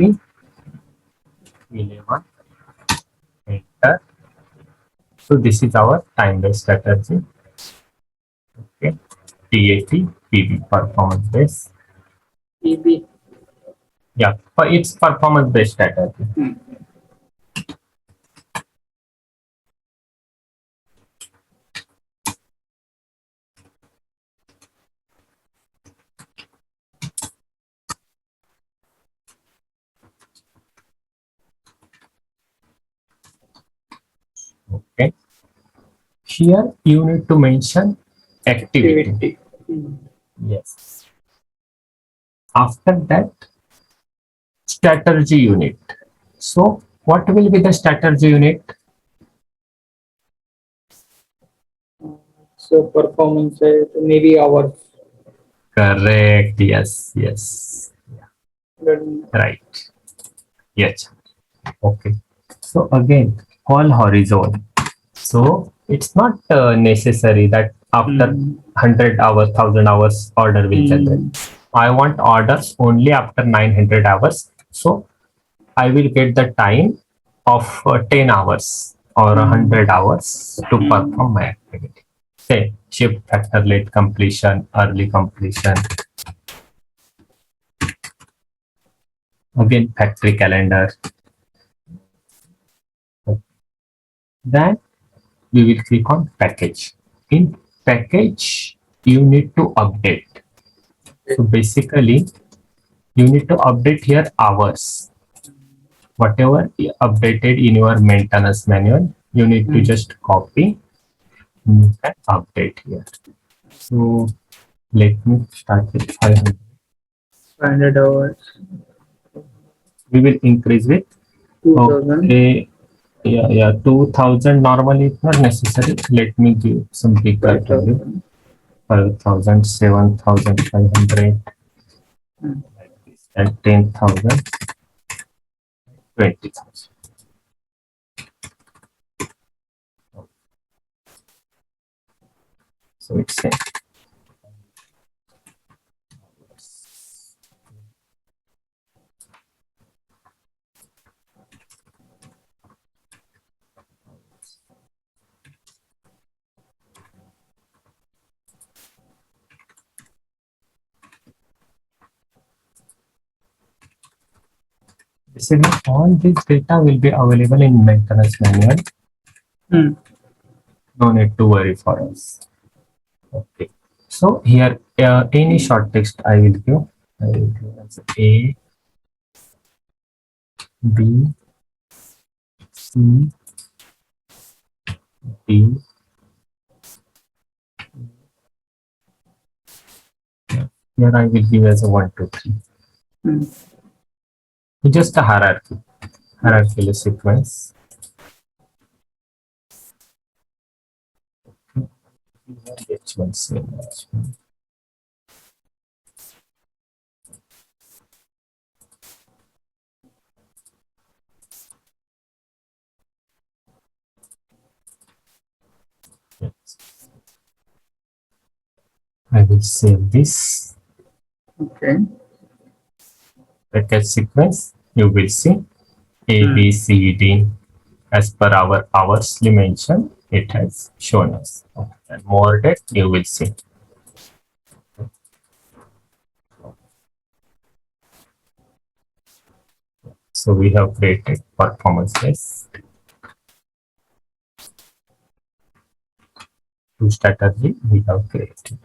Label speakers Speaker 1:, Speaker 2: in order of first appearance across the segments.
Speaker 1: copy 11, enter. So this is our time-based strategy. Okay, TAT PB, performance based.
Speaker 2: PB.
Speaker 1: Yeah, but it's performance based strategy. Okay. Here you need to mention activity. Yes. After that, strategy unit. So what will be the strategy unit?
Speaker 2: So performance maybe hours.
Speaker 1: Correct. Yes. Yes. Right. Yes. Okay. So again, all horizon. So it's not necessary that after 100 hours, 1000 hours order will generate. I want orders only after 900 hours. So I will get the time of 10 hours or 100 hours to perform my activity. Say shift factor, late completion, early completion. Again, factory calendar. Then we will click on package. In package, you need to update. So basically, you need to update here hours. Whatever you updated in your maintenance manual, you need to just copy and update here. So let me start with 500.
Speaker 2: 500 hours.
Speaker 1: We will increase with
Speaker 2: 2000.
Speaker 1: Okay. Yeah, 2000 normally it's not necessary. Let me give some bigger value. 5,000, 7,500, and 10,000, 20,000. So it's same. Basically, all this data will be available in maintenance manual. No need to worry for us. Okay. So here, any short text I will give. I will give as A, B, C, D. Here I will give as a 1, 2, 3. Just a hierarchical sequence. H1, same H1. Yes. I will save this.
Speaker 2: Okay.
Speaker 1: Package sequence. You will see A, B, C, D. As per our hours dimension, it has shown us. Okay. And more depth you will see. So we have created performance based strategy we have created.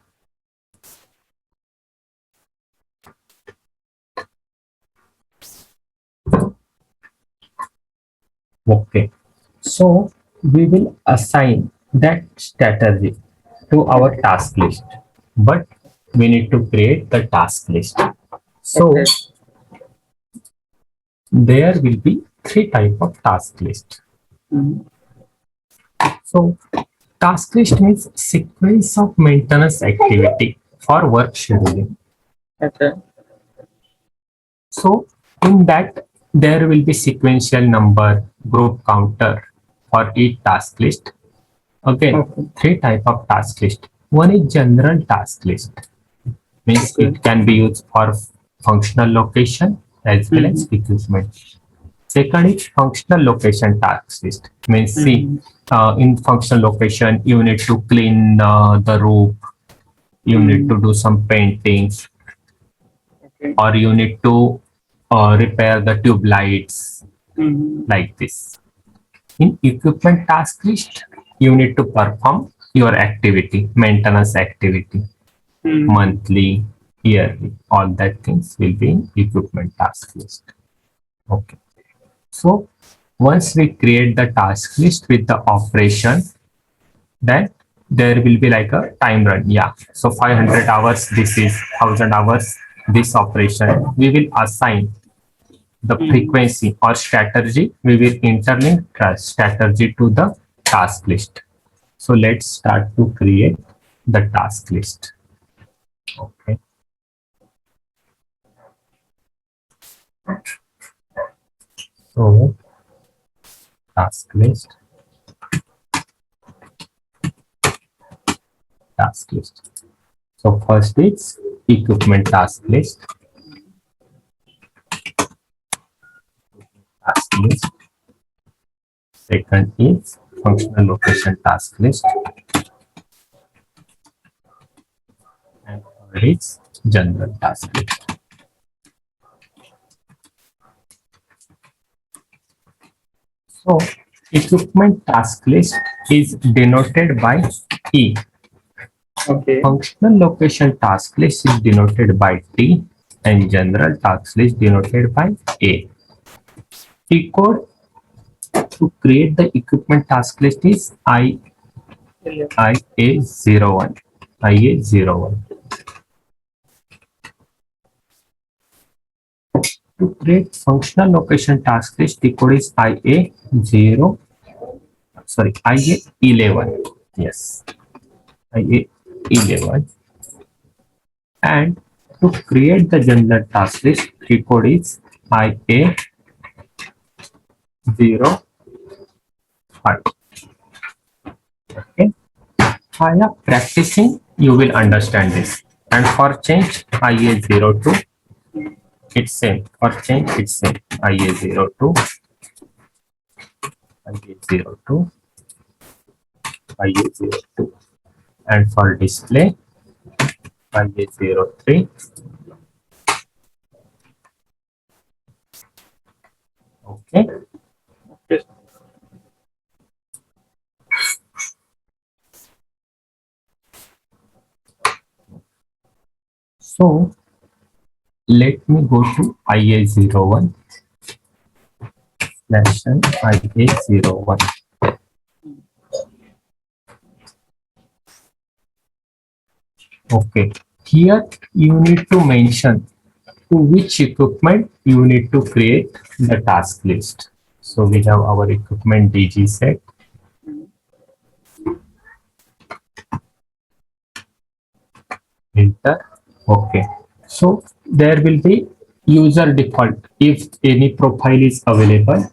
Speaker 1: Okay, so we will assign that strategy to our task list, but we need to create the task list. So there will be 3 types of task list. So task list means sequence of maintenance activity for work scheduling.
Speaker 2: Okay.
Speaker 1: So in that there will be sequential number, group counter for each task list. Again, 3 types of task list. One is general task list, means it can be used for functional location as well as equipment. Second is functional location task list. Means see, in functional location, you need to clean the roof, you need to do some painting, or you need to repair the tube lights, like this. In equipment task list, you need to perform your activity, maintenance activity, monthly, yearly, all that things will be in equipment task list. Okay. So once we create the task list with the operation, then there will be like a time run. Yeah. So 500 hours, this is 1000 hours, this operation. We will assign the frequency or strategy. We will interlink strategy to the task list. So let's start to create the task list. Okay. So task list. Task list. So first is equipment task list. Task list. Second is functional location task list. And third is general task list. So equipment task list is denoted by E.
Speaker 2: Okay.
Speaker 1: Functional location task list is denoted by T, and general task list denoted by A. T code to create the equipment task list is IA01. IA01. To create functional location task list, the code is IA11. Yes, IA11. And to create the general task list, the code is IA05. Okay. While practicing, you will understand this. And for change, IA02. It's same. For change, it's same. IA02, IA02, IA02. And for display, IA03. Okay. So let me go to IA01 / IA01. Okay, here you need to mention to which equipment you need to create the task list. So we have our equipment DG set. Enter. Okay. So there will be user default. If any profile is available,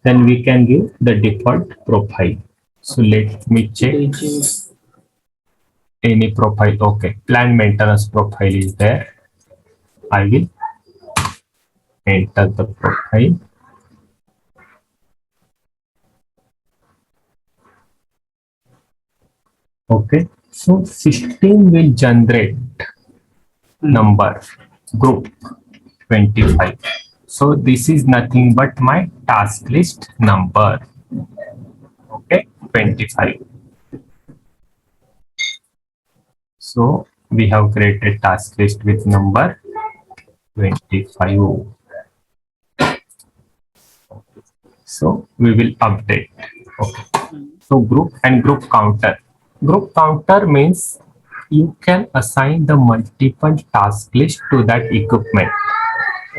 Speaker 1: then we can give the default profile. So let me check any profile. Okay, plant maintenance profile is there. I will enter the profile. Okay, so system will generate number group 25. So this is nothing but my task list number. Okay, 25. So we have created task list with number 25. So we will update. Okay. So group and group counter. Group counter means you can assign the multiple task list to that equipment.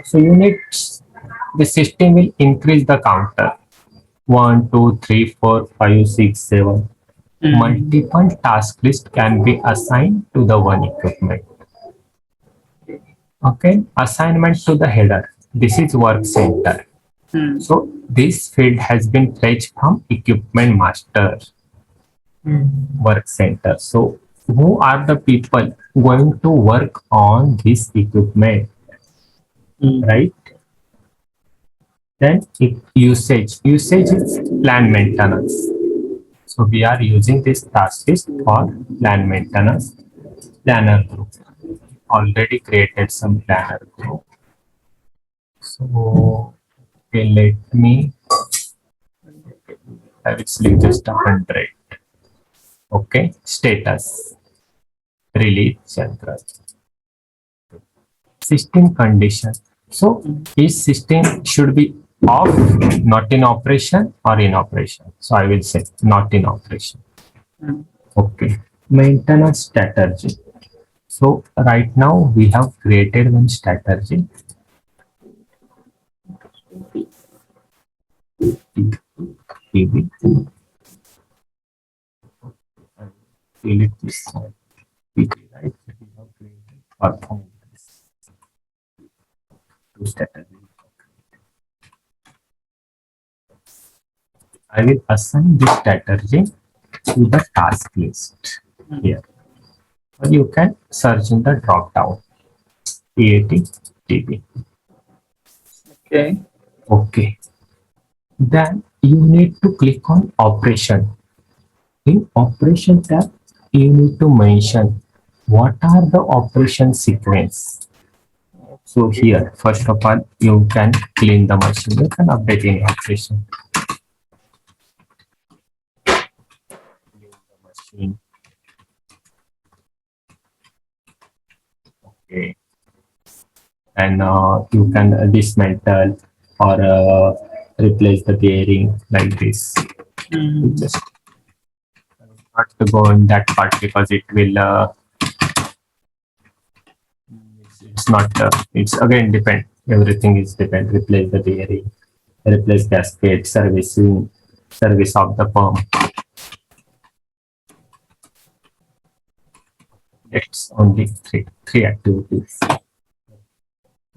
Speaker 1: So the system will increase the counter. 1, 2, 3, 4, 5, 6, 7. Multiple task list can be assigned to the one equipment. Okay, assignment to the header. This is work center. So this field has been fetched from equipment master work center. So who are the people going to work on this equipment? Right? Then usage is plan maintenance. So we are using this task list for plan maintenance planner group. Already created some planner group. So okay, let me. I will select just 100. Okay, status release central system condition. So each system should be off, not in operation, or in operation. So I will say not in operation. Okay, maintenance strategy. So right now we have created one strategy. PV. Fill it this side. PV, right? We have created performance to strategy. I will assign this strategy to the task list here. Or you can search in the drop down PAT-TB.
Speaker 2: Okay.
Speaker 1: Okay. Then you need to click on operation. In operation tab, you need to mention what are the operation sequence. So here, first of all, you can clean the machine. You can update in operation. Clean the machine. Okay. And you can dismantle or replace the bearing like this. Just not to go in that part because it will it's not it's again depend, everything is depend. Replace the bearing, replace gasket, service of the pump. It's only three activities.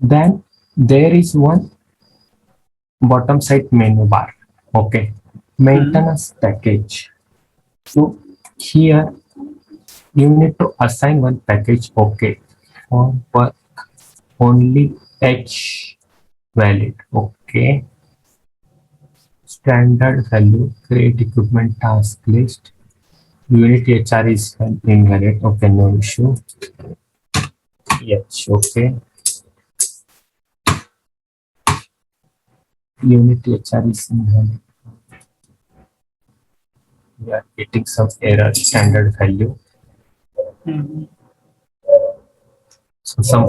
Speaker 1: Then there is one bottom side menu bar. Okay, maintenance package. So here you need to assign one package. Okay, for work only H valid. Okay, standard value, create equipment task list. Unit HR is invalid. Okay, no issue. H. Okay. Unit HR is invalid. We are getting some error, standard value. So some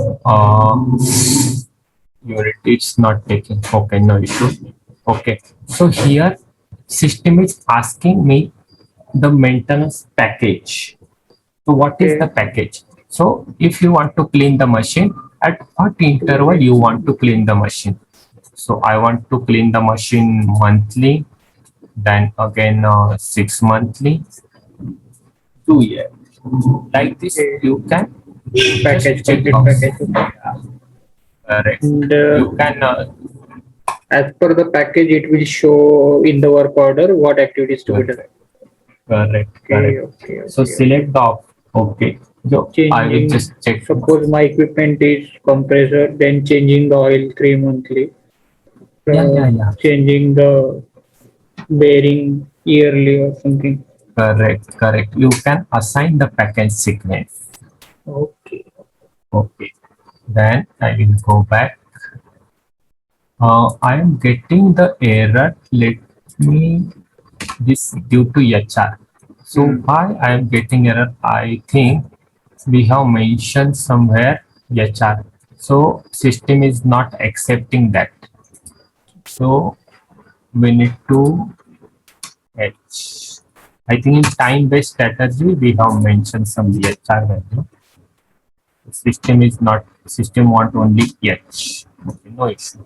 Speaker 1: unit is not taking. Okay, no issue. Okay, so here system is asking me the maintenance package. So what is the package? So if you want to clean the machine, at what interval you want to clean the machine? So I want to clean the machine monthly, then again 6 monthly, 2 years. Like this, you can
Speaker 2: Package,
Speaker 1: check
Speaker 2: complete
Speaker 1: box.
Speaker 2: package.
Speaker 1: Correct.
Speaker 2: And
Speaker 1: You can
Speaker 2: as per the package, it will show in the work order what activities to be done.
Speaker 1: correct.
Speaker 2: Okay.
Speaker 1: So select the okay. So I will just check.
Speaker 2: Suppose my equipment is compressor, then changing the oil 3 monthly.
Speaker 1: Yeah.
Speaker 2: Changing the bearing yearly or something.
Speaker 1: Correct. You can assign the package sequence.
Speaker 2: Okay.
Speaker 1: Then I will go back. I am getting the error. Let me this due to HR. So why I am getting error? I think we have mentioned somewhere HR. So system is not accepting that. So we need to H. I think in time-based strategy we have mentioned some HR value. The system is not. System want only H. Okay, no issue.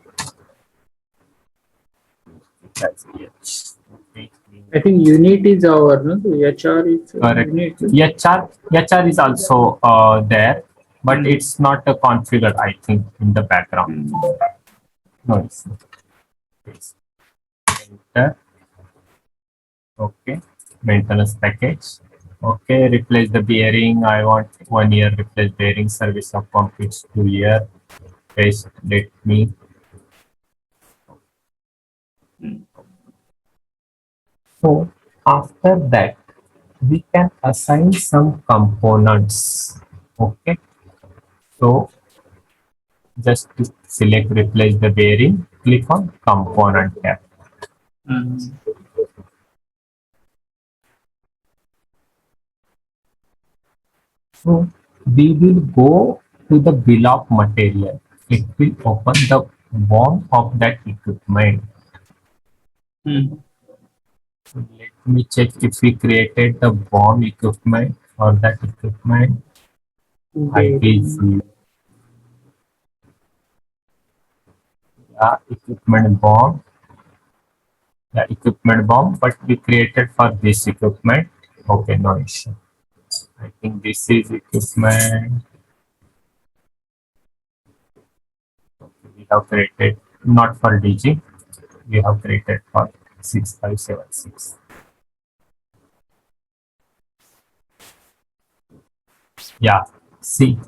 Speaker 1: That's H. Okay.
Speaker 2: I think unit is our, no? So HR is
Speaker 1: Correct.
Speaker 2: unit.
Speaker 1: HR is also there, but it's not configured, I think, in the background. No, it's not. Enter. Okay. Maintenance package. Okay. Replace the bearing. I want 1 year. Replace bearing. Service of pump. It's 2 year. Paste. Let me. So after that, we can assign some components. Okay. So just to select replace the bearing, click on component tab. So we will go to the bill of material. It will open the BOM of that equipment. So let me check if we created the BOM equipment for that equipment. I will see. Yeah, equipment BOM. Yeah, equipment BOM, but we created for this equipment. Okay, no issue. I think this is equipment. Okay, we have created not for DG. We have created for 6576. Yeah, see,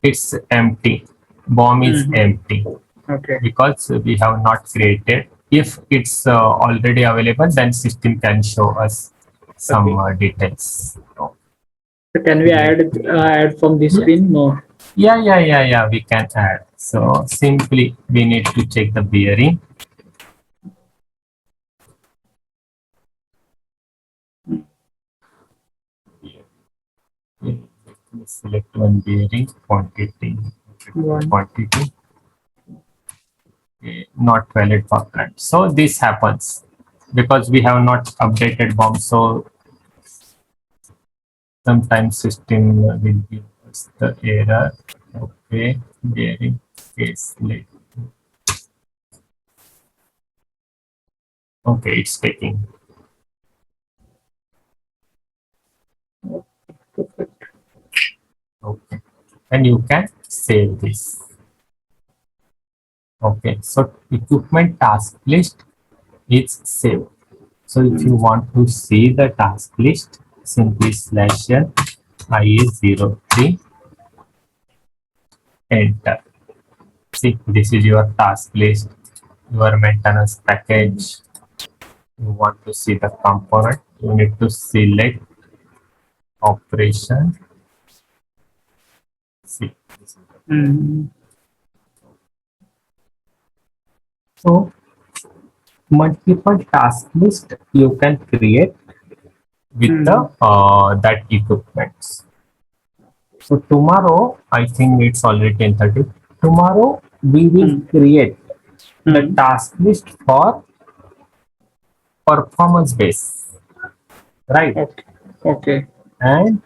Speaker 1: it's empty. BOM is empty.
Speaker 2: Okay.
Speaker 1: Because we have not created. If it's already available, then system can show us some details.
Speaker 2: So can we add from this pin? No.
Speaker 1: Yeah, we can add. So simply we need to check the bearing. Let me select one bearing quantity. Quantity. Okay, not valid for current. So this happens because we have not updated BOM. So sometimes system will give us the error. Okay, bearing case late. Okay, it's taking. Okay, and you can save this. Okay, so equipment task list is saved. So if you want to see the task list, simply /n IE03, enter. See, this is your task list, your maintenance package. You want to see the component, you need to select operation. See. So multiple task list you can create with the that equipment. So tomorrow, I think it's already 10:30. Tomorrow we will create the task list for performance base, right?
Speaker 2: Okay.
Speaker 1: And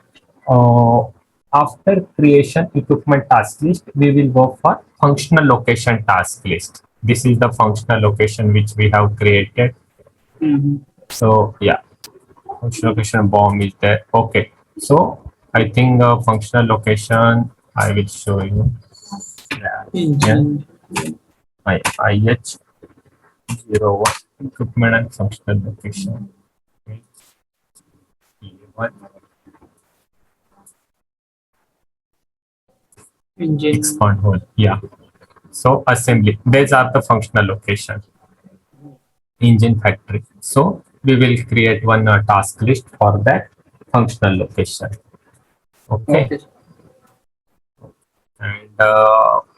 Speaker 1: after creation equipment task list, we will go for functional location task list. This is the functional location which we have created. So yeah, functional location BOM is there. Okay, so I think functional location I will show you. IH01 equipment and functional location. Okay. Expand hole. Yeah. So assembly. These are the functional location. Engine factory. So we will create one task list for that functional location. Okay. And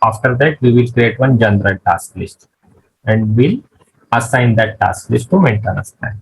Speaker 1: after that we will create one general task list and we'll assign that task list to maintenance plan.